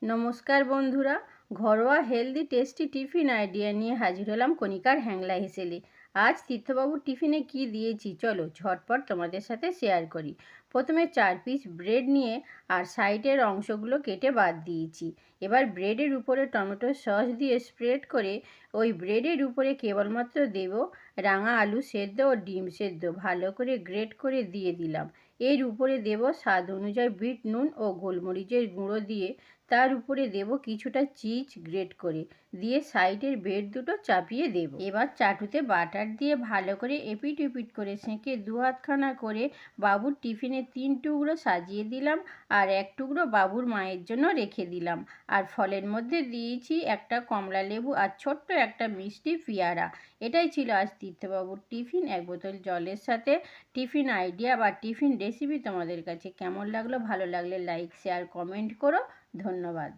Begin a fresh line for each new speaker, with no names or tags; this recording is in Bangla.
নমস্কার বন্ধুরা, ঘরোয়া হেলদি টেস্টি টিফিন আইডিয়া নিয়ে হাজির হলাম কণিকার হ্যাংলা হেসেলে। আজ তীর্থবাবুর টিফিনে কি দিয়েছি চলো ঝটপট তোমাদের সাথে শেয়ার করি। প্রথমে 4 পিস ব্রেড নিয়ে আর সাইডের অংশগুলো কেটে বাদ দিয়েছি। এবার ব্রেডের উপরে টমেটো সস দিয়ে স্প্রেড করে ওই ব্রেডের উপরে কেবলমাত্র দেব রাঙা আলু সেদ্ধ ও ডিম সেদ্ধ ভালো করে গ্রেট করে দিয়ে দিলাম। এর উপরে দেব স্বাদ অনুযায়ী বিট নুন ও গোলমরিচের গুঁড়ো দিয়ে তার উপরে দেব কিছুটা চিজ গ্রেট করে দিয়ে সাইডের ব্রেড দুটো চাপিয়ে দেব। এবার চাটুতে বাটার দিয়ে ভালো করে এপিট ওপিট করে সেঁকে 2 হাতখানা করে বাবুর টিফিনে 3 টুকরো সাজিয়ে দিলাম আর 1 টুকরো বাবুর মায়ের জন্য রেখে দিলাম। আর ফলের মধ্যে দিয়েছি একটা কমলা লেবু আর ছোট্ট একটা মিষ্টি পেয়ারা। এটাই ছিল আজ তীর্থবাবুর টিফিন। 1 বোতল জলের সাথে টিফিন আইডিয়া বা টিফিন রেসিপি তোমাদের কাছে কেমন লাগলো? ভালো লাগলে লাইক শেয়ার কমেন্ট করো। ধন্যবাদ।